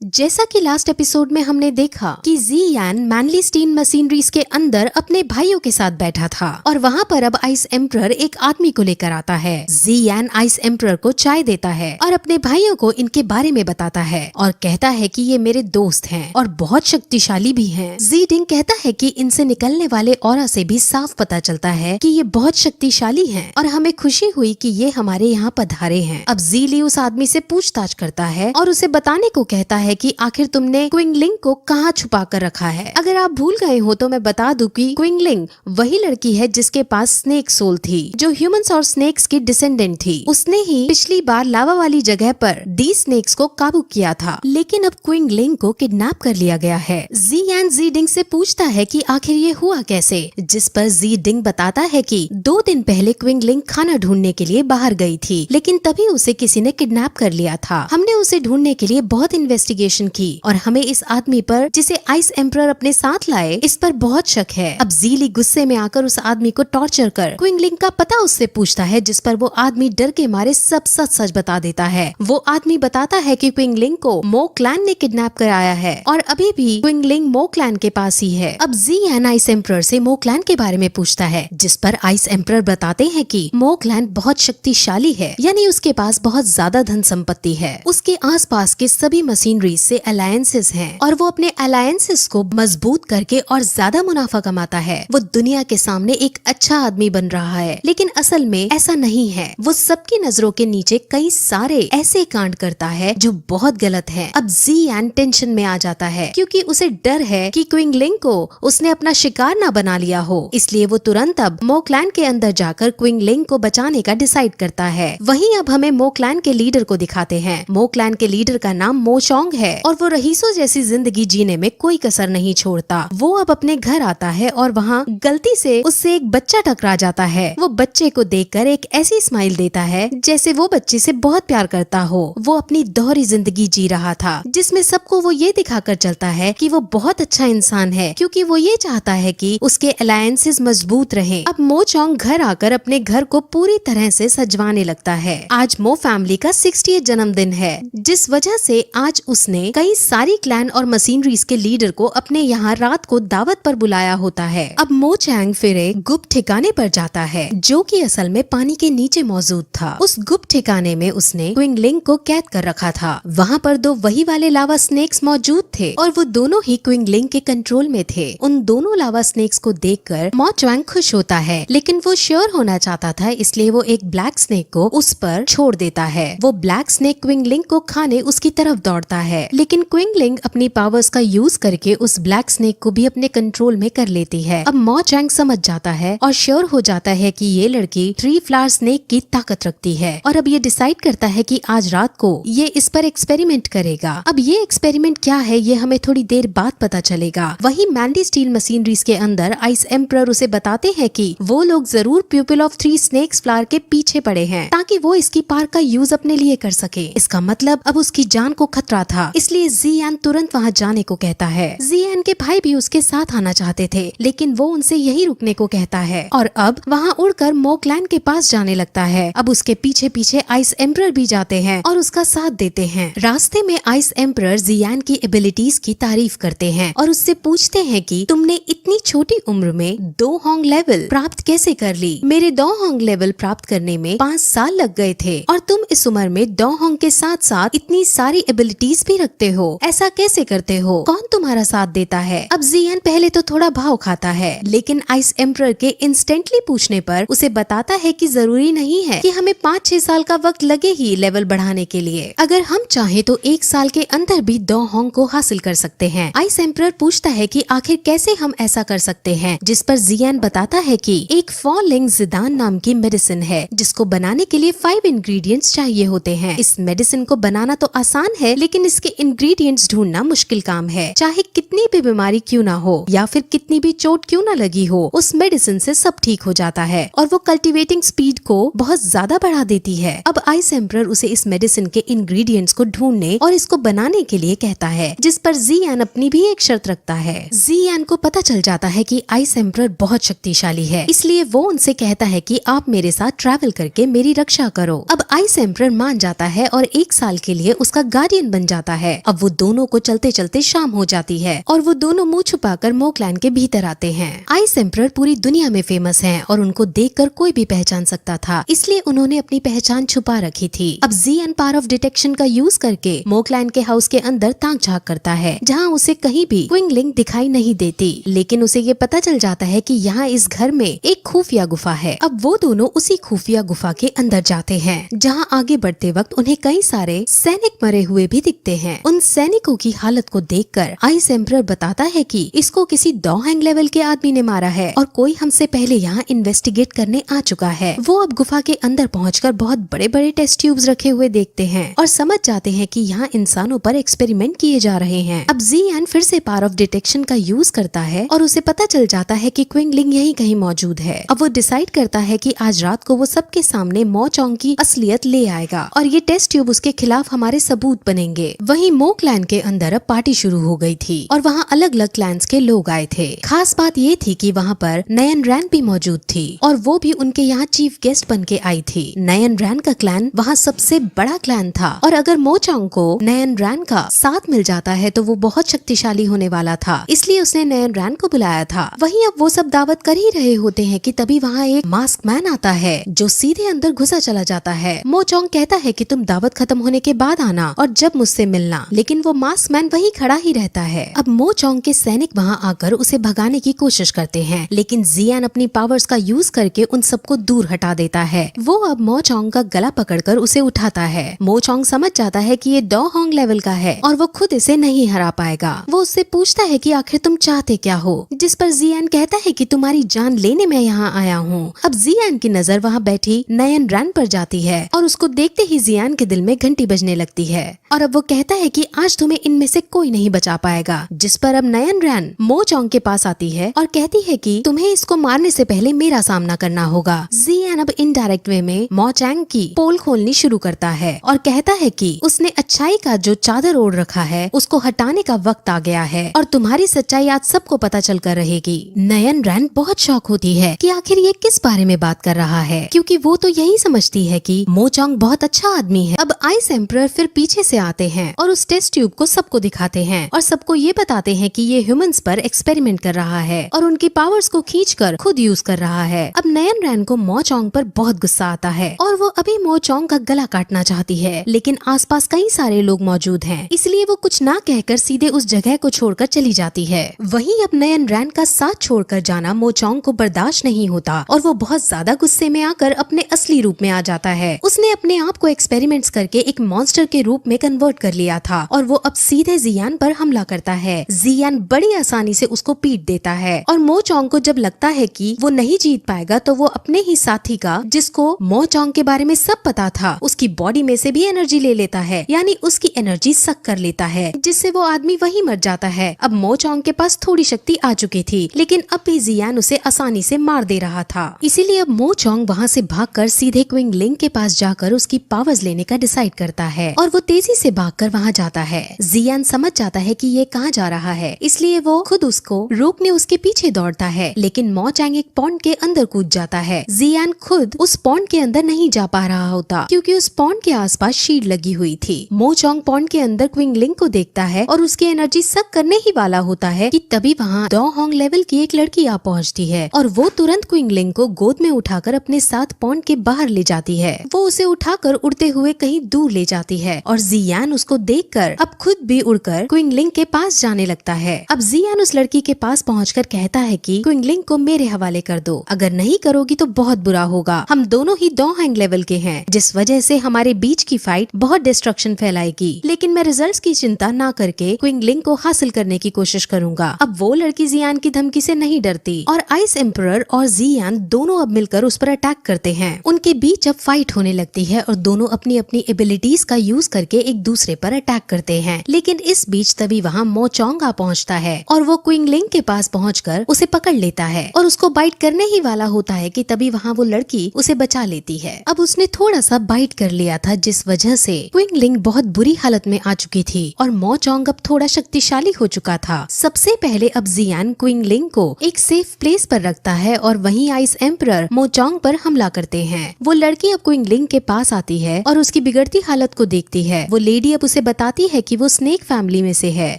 जैसा कि last episode में हमने देखा कि ज़ियान मैनली स्टीन मशीनरीज के अंदर अपने भाइयों के साथ बैठा था और वहाँ पर अब आइस एम्परर एक आदमी को लेकर आता है। ज़ियान आइस एम्परर को चाय देता है और अपने भाइयों को इनके बारे में बताता है और कहता है कि ये मेरे दोस्त हैं और बहुत शक्तिशाली भी हैं। ज़ीडिंग कहता है कि इनसे निकलने वाले ऑरा से भी साफ पता चलता है कि ये बहुत शक्तिशाली हैं और हमें खुशी हुई कि ये हमारे यहाँ पधारे हैं। अब ज़ीली उस आदमी से पूछताछ करता है और उसे बताने को कहता है कि आखिर तुमने क्विंगलिंग को कहाँ छुपा कर रखा है। अगर आप भूल गए हो तो मैं बता दूं कि क्विंगलिंग वही लड़की है जिसके पास स्नेक सोल थी, जो ह्यूमंस और स्नेक्स की डिसेंडेंट थी। उसने ही पिछली बार लावा वाली जगह पर दी स्नेक्स को काबू किया था, लेकिन अब क्विंगलिंग को किडनैप कर लिया गया है। ज़ियान ज़ीडिंग से पूछता है कि आखिर ये हुआ कैसे, जिस पर ज़ीडिंग बताता है कि 2 दिन पहले क्विंगलिंग खाना ढूंढने के लिए बाहर गई थी, लेकिन तभी उसे किसी ने किडनैप कर लिया था। हमने उसे ढूंढने के लिए बहुत इन्वेस्टिगेशन की और हमें इस आदमी पर, जिसे आइस एम्परर अपने साथ लाए, इस पर बहुत शक है। अब ज़ीली गुस्से में आकर उस आदमी को टॉर्चर कर क्विंगलिंग का पता उससे पूछता है, जिस पर वो आदमी डर के मारे सब सच सच बता देता है। वो आदमी बताता है कि क्विंगलिंग को मो क्लैन ने किडनैप कराया है और अभी भी क्विंगलिंग मो क्लैन के पास ही है। अब ज़ियान आइस एम्परर से मो क्लैन के बारे में पूछता है, जिस पर आइस एम्परर बताते हैं कि मो क्लैन बहुत शक्तिशाली है, यानी उसके पास बहुत ज्यादा धन संपत्ति है। उसके आसपास के सभी मशीनरी से अलायंसेस हैं और वो अपने अलायंसेस को मजबूत करके और ज्यादा मुनाफा कमाता है। वो दुनिया के सामने एक अच्छा आदमी बन रहा है, लेकिन असल में ऐसा नहीं है। वो सबकी नजरों के नीचे कई सारे ऐसे कांड करता है जो बहुत गलत है। अब ज़ियान टेंशन में आ जाता है क्योंकि उसे डर है कि क्विंगलिंग को उसने अपना शिकार ना बना लिया हो, इसलिए वो तुरंत अब मो क्लैन के अंदर जाकर क्विंगलिंग को बचाने का डिसाइड करता है। वहीं अब हमें मो क्लैन के लीडर को दिखाते हैं। मो क्लैन के लीडर का नाम मो चोंग है और वो रईसों जैसी जिंदगी जीने में कोई कसर नहीं छोड़ता। वो अब अपने घर आता है और वहाँ गलती से उससे एक बच्चा टकरा जाता है। वो बच्चे को देखकर एक ऐसी स्माइल देता है जैसे वो बच्चे से बहुत प्यार करता हो। वो अपनी दोहरी जिंदगी जी रहा था, जिसमें सबको वो ये दिखाकर चलता है कि वो बहुत अच्छा इंसान है, क्योंकि वो ये चाहता है कि उसके अलायंसेस मजबूत रहें। अब मो चोंग घर आकर अपने घर को पूरी तरह से सजवाने लगता है। आज मो फैमिली का 60th जन्मदिन है, जिस वजह से आज उसने कई सारी क्लैन और मशीनरीज के लीडर को अपने यहाँ रात को दावत पर बुलाया होता है। अब मो चैंग फिर एक गुप्त ठिकाने पर जाता है, जो कि असल में पानी के नीचे मौजूद था। उस गुप्त ठिकाने में उसने क्विंगलिंग को कैद कर रखा था। वहाँ पर 2 वही वाले लावा स्नेक्स मौजूद थे और वो दोनों ही क्विंगलिंग के कंट्रोल में थे। उन दोनों लावा स्नेक्स को देखकर मो चैंग खुश होता है, लेकिन वो श्योर होना चाहता था, इसलिए वो एक ब्लैक स्नेक को उस पर छोड़ देता है। वो ब्लैक स्नेक क्विंगलिंग को खाने उसकी तरफ दौड़ता है, लेकिन क्विंगलिंग अपनी पावर्स का यूज करके उस ब्लैक स्नेक को भी अपने कंट्रोल में कर लेती है। अब मो चैंग समझ जाता है और श्योर हो जाता है कि ये लड़की 3 फ्लावर स्नेक की ताकत रखती है और अब ये डिसाइड करता है कि आज रात को ये इस पर एक्सपेरिमेंट करेगा। अब ये एक्सपेरिमेंट क्या है ये हमें थोड़ी देर बाद पता चलेगा। वही मैंडी स्टील मशीनरीज के अंदर आइस एम्परर उसे बताते हैं कि वो लोग जरूर प्यूपिल ऑफ 3 स्नेक्स फ्लावर के पीछे पड़े हैं, ताकि वो इसकी पार का यूज अपने लिए कर सके। इसका मतलब अब उसकी जान को खतरा था, इसलिए ज़ियान तुरंत वहाँ जाने को कहता है। ज़ियान के भाई भी उसके साथ आना चाहते थे, लेकिन वो उनसे यही रुकने को कहता है और अब वहाँ उड़कर मो क्लैन के पास जाने लगता है। अब उसके पीछे पीछे आइस एम्परर भी जाते हैं और उसका साथ देते हैं। रास्ते में आइस एम्परर ज़ियान की एबिलिटीज की तारीफ करते हैं और उससे पूछते हैं कि तुमने इतनी छोटी उम्र में 2 होंग लेवल प्राप्त कैसे कर ली? मेरे 2 होंग लेवल प्राप्त करने में 5 साल लग गए थे और तुम इस उम्र में 2 होंग के साथ साथ इतनी सारी एबिलिटीज भी रखते हो, ऐसा कैसे करते हो? कौन तुम्हारा साथ देता है? अब ज़ियान पहले तो थोड़ा भाव खाता है, लेकिन आइस एम्परर के इंस्टेंटली पूछने पर उसे बताता है कि जरूरी नहीं है कि हमें 5-6 साल का वक्त लगे ही लेवल बढ़ाने के लिए। अगर हम चाहे तो 1 साल के अंदर भी 2 होंग को हासिल कर सकते हैं। आइस एम्परर पूछता है कि आखिर कैसे हम ऐसा कर सकते हैं, जिस पर ज़ियान बताता है कि एक फॉलिंग जिदान नाम की मेडिसिन है, जिसको बनाने के लिए 5 इंग्रेडिएंट्स चाहिए होते हैं। इस मेडिसिन को बनाना तो आसान है, लेकिन इसके इंग्रेडिएंट्स ढूंढना मुश्किल काम है। चाहे कितनी भी बीमारी क्यों ना हो या फिर कितनी भी चोट क्यों ना लगी हो, उस मेडिसिन से सब ठीक हो जाता है और वो कल्टीवेटिंग स्पीड को बहुत ज्यादा बढ़ा देती है। अब आइस एम्परर उसे इस मेडिसिन के इंग्रेडिएंट्स को ढूंढने और इसको बनाने के लिए कहता है, जिस पर ज़ियान अपनी भी एक शर्त रखता है। ज़ियान को पता चल जाता है कि आइस एम्परर बहुत शक्तिशाली है, इसलिए वो उनसे कहता है कि आप मेरे साथ ट्रैवल करके मेरी रक्षा करो। अब आइस एम्परर मान जाता है और 1 साल के लिए उसका गार्डियन बन जाता जाता है। अब वो दोनों को चलते चलते शाम हो जाती है और वो दोनों मुंह छुपाकर मोकलैंड के भीतर आते हैं। आइस एम्परर पूरी दुनिया में फेमस हैं और उनको देखकर कोई भी पहचान सकता था, इसलिए उन्होंने अपनी पहचान छुपा रखी थी। अब ज़ियान पावर ऑफ डिटेक्शन का यूज करके मोकलैंड के हाउस के अंदर ताक झांक करता है, जहाँ उसे कहीं भी क्विंगलिंग दिखाई नहीं देती, लेकिन उसे ये पता चल जाता है कि यहाँ इस घर में एक खुफिया गुफा है। अब वो दोनों उसी खुफिया गुफा के अंदर जाते हैं, जहाँ आगे बढ़ते वक्त उन्हें कई सारे सैनिक मरे हुए भी दिखते हैं। उन सैनिकों की हालत को देखकर आइस एम्परर बताता है कि इसको किसी डॉहैंग लेवल के आदमी ने मारा है और कोई हमसे पहले यहाँ इन्वेस्टिगेट करने आ चुका है। वो अब गुफा के अंदर पहुंचकर बहुत बड़े बड़े टेस्ट ट्यूब्स रखे हुए देखते हैं और समझ जाते हैं कि यहाँ इंसानों पर एक्सपेरिमेंट किए जा रहे हैं। अब ज़ियान फिर से पावर ऑफ डिटेक्शन का यूज करता है और उसे पता चल जाता है कि क्विंगलिंग यहीं कहीं मौजूद है। अब वो डिसाइड करता है कि आज रात को वो सबके सामने मो चोंग की असलियत ले आएगा और ये टेस्ट ट्यूब उसके खिलाफ हमारे सबूत बनेंगे। वहीं मो क्लैन के अंदर अब पार्टी शुरू हो गई थी और वहाँ अलग अलग क्लैंस के लोग आए थे। खास बात ये थी कि वहाँ पर नयन रैन भी मौजूद थी और वो भी उनके यहाँ चीफ गेस्ट बन के आई थी। नयन रैन का क्लैन वहाँ सबसे बड़ा क्लैन था और अगर मो चोंग को नयन रैन का साथ मिल जाता है तो वो बहुत शक्तिशाली होने वाला था, इसलिए उसने नयन रैन को बुलाया था। वहीं अब वो सब दावत कर ही रहे होते हैं कि तभी वहाँ एक मास्क मैन आता है जो सीधे अंदर घुसा चला जाता है। मो चोंग कहता है कि तुम दावत खत्म होने के बाद आना और जब मुझसे मिलना, लेकिन वो मास्क मैन वहीं खड़ा ही रहता है। अब मो चोंग के सैनिक वहाँ आकर उसे भगाने की कोशिश करते हैं, लेकिन ज़ियान अपनी पावर्स का यूज करके उन सबको दूर हटा देता है। वो अब मो चोंग का गला पकड़कर उसे उठाता है। मो चोंग समझ जाता है कि ये डॉहॉन्ग लेवल का है और वो खुद इसे नहीं हरा पाएगा। वो उससे पूछता है कि आखिर तुम चाहते क्या हो, जिस पर ज़ियान कहता है कि तुम्हारी जान लेने मैं यहाँ आया हूँ। अब ज़ियान की नजर वहाँ बैठी नयन रैन पर जाती है और उसको देखते ही ज़ियान के दिल में घंटी बजने लगती है और अब वो कहता है कि आज तुम्हें इनमें से कोई नहीं बचा पाएगा। जिस पर अब नयन रैन मो चोंग के पास आती है और कहती है कि तुम्हें इसको मारने से पहले मेरा सामना करना होगा। ज़ियान अब इनडायरेक्ट वे में मो चोंग की पोल खोलनी शुरू करता है और कहता है कि उसने अच्छाई का जो चादर ओढ़ रखा है उसको हटाने का वक्त आ गया है और तुम्हारी सच्चाई आज सबको पता चल कर रहेगी। नयन रैन बहुत शॉक होती है कि आखिर ये किस बारे में बात कर रहा है, क्योंकि वो तो यही समझती है कि मो चोंग बहुत अच्छा आदमी है। अब आइस एम्परर फिर पीछे से आते हैं और उस टेस्ट ट्यूब को सबको दिखाते हैं और सबको ये बताते हैं कि ये ह्यूमंस पर एक्सपेरिमेंट कर रहा है और उनकी पावर्स को खींचकर खुद यूज कर रहा है। अब नयन रैन को मो चोंग पर बहुत गुस्सा आता है और वो अभी मो चोंग का गला काटना चाहती है, लेकिन आसपास कई सारे लोग मौजूद हैं, इसलिए वो कुछ ना कहकर सीधे उस जगह को छोड़कर चली जाती है। वहीं अब नयन रैन का साथ छोड़कर जाना मो चोंग को बर्दाश्त नहीं होता और वो बहुत ज्यादा गुस्से में आकर अपने असली रूप में आ जाता है। उसने अपने आप को एक्सपेरिमेंट्स करके एक मॉन्स्टर के रूप में कन्वर्ट कर लिया था और वो अब सीधे ज़ियान पर हमला करता है। ज़ियान बड़ी आसानी से उसको पीट देता है और मो चोंग को जब लगता है कि वो नहीं जीत पाएगा तो वो अपने ही साथी का, जिसको मो चोंग के बारे में सब पता था, उसकी बॉडी में से भी एनर्जी ले लेता है, यानी उसकी एनर्जी सक कर लेता है, जिससे वो आदमी वहीं मर जाता है। अब मो चोंग के पास थोड़ी शक्ति आ चुकी थी, लेकिन अब भी ज़ियान उसे आसानी से मार दे रहा था, इसीलिए अब मो चोंग वहाँ से भागकर सीधे क्विंगलिंग के पास जाकर उसकी पावर्स लेने का डिसाइड करता है और वो तेजी से भागकर वहाँ जाता है। ज़ियान समझ जाता है कि ये कहाँ जा रहा है, इसलिए वो खुद उसको रोकने उसके पीछे दौड़ता है, लेकिन मो चोंग एक पॉन्ड के अंदर कूद जाता है। ज़ियान खुद उस पॉन्ड के अंदर नहीं जा पा रहा होता क्योंकि उस पॉन्ड के आसपास शील्ड लगी हुई थी। मो चोंग पॉन्ड के अंदर क्विंगलिंग को देखता है और उसकी एनर्जी सक करने ही वाला होता है कि तभी वहाँ डॉहॉन्ग लेवल की एक लड़की आ पहुँचती है और वो तुरंत क्विंगलिंग को गोद में उठाकर अपने साथ पॉन्ड के बाहर ले जाती है। वो उसे उठाकर उड़ते हुए कहीं दूर ले जाती है और ज़ियान उसको देखकर अब खुद भी उड़कर क्विंगलिंग के पास जाने लगता है। अब ज़ियान उस लड़की के पास पहुंचकर कहता है कि क्विंगलिंग को मेरे हवाले कर दो, अगर नहीं करोगी तो बहुत बुरा होगा। हम दोनों ही डॉहॉन्ग लेवल के हैं, जिस वजह से हमारे बीच की फाइट बहुत डिस्ट्रक्शन फैलाएगी, लेकिन मैं रिजल्ट्स की चिंता ना करके क्विंगलिंग को हासिल करने की कोशिश करूंगा। अब वो लड़की ज़ियान की धमकी से नहीं डरती और आइस एम्परर और ज़ियान दोनों अब मिलकर उस पर अटैक करते हैं। उनके बीच अब फाइट होने लगती है और दोनों अपनी अपनी एबिलिटीज का यूज करके एक दूसरे पर अटैक करते हैं, लेकिन इस बीच तभी वहाँ मो चोंग आ पहुँचता है और वो क्विंगलिंग के पास पहुँचकर उसे पकड़ लेता है और उसको बाइट करने ही वाला होता है कि तभी वहाँ वो लड़की उसे बचा लेती है। अब उसने थोड़ा सा बाइट कर लिया था, जिस वजह से क्विंगलिंग बहुत बुरी हालत में आ चुकी थी और मो चोंग अब थोड़ा शक्तिशाली हो चुका था। सबसे पहले अब ज़ियान क्विंगलिंग को एक सेफ प्लेस पर रखता है और वहीं आइस एम्परर मो चोंग पर हमला करते हैं। वो लड़की अब क्विंगलिंग के पास आती है और उसकी बिगड़ती हालत को देखती है। वो लेडी अब उसे बताती है कि वो स्नेक फैमिली में से है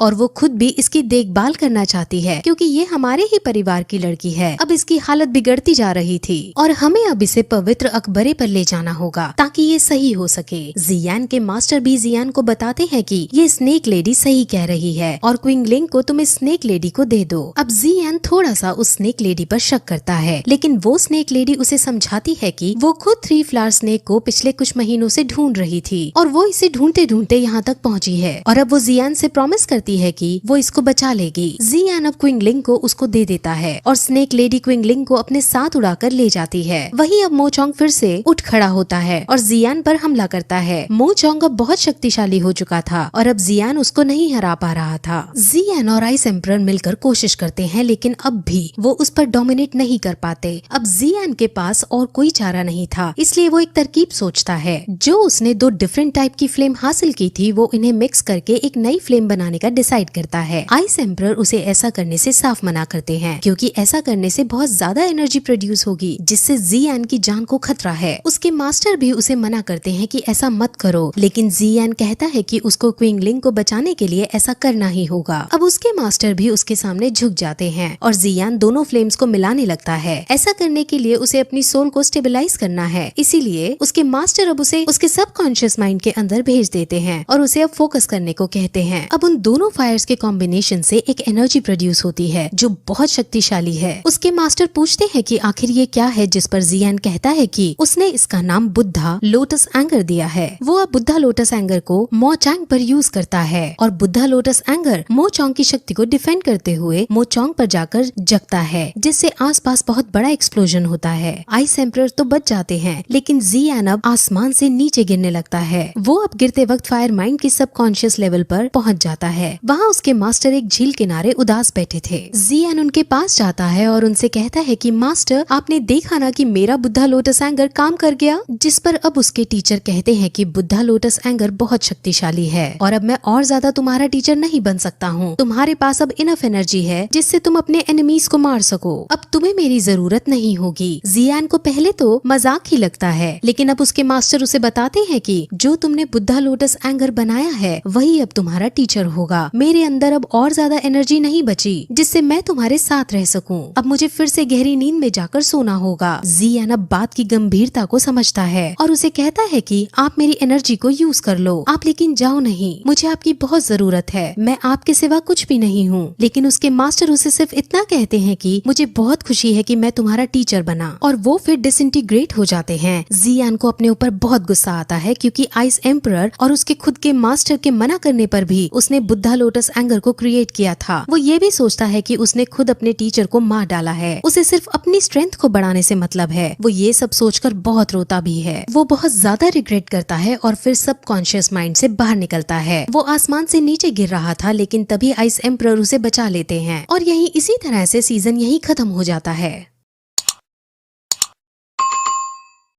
और वो खुद भी इसकी देखभाल करना चाहती है क्योंकि ये हमारे ही परिवार की लड़की है। अब इसकी हालत बिगड़ती जा रही थी और हमें अब इसे पवित्र अकबरे पर ले जाना होगा ताकि ये सही हो सके। जियान के मास्टर भी जियान को बताते हैं कि ये स्नेक लेडी सही कह रही है और क्विंगलिंग को तुम इस स्नेक लेडी को दे दो। अब जियान थोड़ा सा उस स्नेक लेडी पर शक करता है, लेकिन वो स्नेक लेडी उसे समझाती है कि वो खुद 3 फ्लावर स्नेक को पिछले कुछ महीनों से ढूंढ रही थी और वो इसे ढूंढते ढूंढते यहाँ तक पहुँची है और अब वो जियान से प्रॉमिस करती है कि वो इसको बचा लेगी। जियान अब क्विंगलिंग को उसको दे देता है और स्नेक लेडी क्विंगलिंग को अपने साथ उड़ाकर ले जाती है। वहीं अब मोचोंग फिर से उठ खड़ा होता है और जियान पर हमला करता है। मोचोंग अब बहुत शक्तिशाली हो चुका था और अब जियान उसको नहीं हरा पा रहा था। जियान और आइस एम्परर मिलकर कोशिश करते हैं, लेकिन अब भी वो उस पर डोमिनेट नहीं कर पाते। अब जियान के पास और कोई चारा नहीं था, इसलिए वो एक तरकीब सोचता है। जो उसने 2 डिफरेंट टाइप की फ्लेम हासिल की थी, वो इन्हें मिक्स करके एक नई फ्लेम बनाने का डिसाइड करता है। आइस एम्परर उसे ऐसा करने से साफ मना करते हैं क्योंकि ऐसा करने से बहुत ज्यादा एनर्जी प्रोड्यूस होगी जिससे जियान की जान को खतरा है। उसके मास्टर भी उसे मना करते हैं कि ऐसा मत करो, लेकिन जियान कहता है कि उसको क्विंगलिंग को बचाने के लिए ऐसा करना ही होगा। अब उसके मास्टर भी उसके सामने झुक जाते हैं और जियान दोनों फ्लेम्स को मिलाने लगता है। ऐसा करने के लिए उसे अपनी सोल को स्टेबलाइज करना है, इसीलिए उसके मास्टर अब उसे उसके सबकॉन्शियस माइंड के अंदर भेज देते हैं और उसे अब फोकस करने को कहते हैं। अब उन दोनों फायर्स के कॉम्बिनेशन से एक एनर्जी प्रोड्यूस होती है जो बहुत शक्तिशाली है। उसके मास्टर पूछते हैं कि आखिर ये क्या है, जिस पर जियान कहता है कि उसने इसका नाम बुद्धा लोटस एंगर दिया है। वो अब बुद्धा लोटस एंगर को मोचोंग पर यूज करता है और बुद्धा लोटस एंगर मोचोंग की शक्ति को डिफेंड करते हुए मोचोंग पर जाकर जगता है, जिससे आसपास बहुत बड़ा एक्सप्लोजन होता है। आइस एम्परर तो बच जाते हैं, लेकिन जियान अब आसमान से नीचे गिरने लगता है। वो अब गिरते वक्त फायर माइंड की सबकॉन्शियस लेवल पर पहुंच जाता है। वहाँ उसके मास्टर एक झील किनारे उदास बैठे थे। जियान उनके पास जाता है और उनसे कहता है कि मास्टर, आपने देखा ना कि मेरा बुद्धा लोटस एंगर काम कर गया। जिस पर अब उसके टीचर कहते हैं कि बुद्धा लोटस एंगर बहुत शक्तिशाली है और अब मैं और ज्यादा तुम्हारा टीचर नहीं बन सकता हूँ। तुम्हारे पास अब इनफ एनर्जी है जिससे तुम अपने एनिमीज को मार सको। अब तुम्हें मेरी जरूरत नहीं होगी। जियान को पहले तो मजाक ही लगता है, लेकिन अब उसके मास्टर उसे बताते हैं कि जो तुमने बुद्धा लोटस एंगर बनाया है वही अब तुम्हारा टीचर होगा। मेरे अंदर अब और ज्यादा एनर्जी नहीं बची जिससे मैं तुम्हारे साथ रह सकूं। अब मुझे फिर से गहरी नींद में जाकर सोना होगा। जियान अब बात की गंभीरता को समझता है और उसे कहता है कि आप मेरी एनर्जी को यूज कर लो, आप लेकिन जाओ नहीं, मुझे आपकी बहुत जरूरत है, मैं आपके सिवा कुछ भी नहीं हूँ। लेकिन उसके मास्टर उसे सिर्फ इतना कहते हैं कि मुझे बहुत खुशी है कि मैं तुम्हारा टीचर बना, और वो फिर डिसइंटीग्रेट हो जाते हैं। जियान को अपने ऊपर बहुत गुस्सा आता है क्योंकि आइस एम्परर और उसके खुद के मास्टर के मना करने पर भी उसने बुद्धा लोटस एंगर को क्रिएट किया था। वो ये भी सोचता है कि उसने खुद अपने टीचर को मार डाला है, उसे सिर्फ अपनी स्ट्रेंथ को बढ़ाने से मतलब है। वो ये सब सोचकर बहुत रोता भी है। वो बहुत ज्यादा रिग्रेट करता है और फिर सबकॉन्शियस माइंड से बाहर निकलता है। वो आसमान से नीचे गिर रहा था, लेकिन तभी आइस एम्परर उसे बचा लेते हैं और यही इसी तरह से सीजन यही खत्म हो जाता है।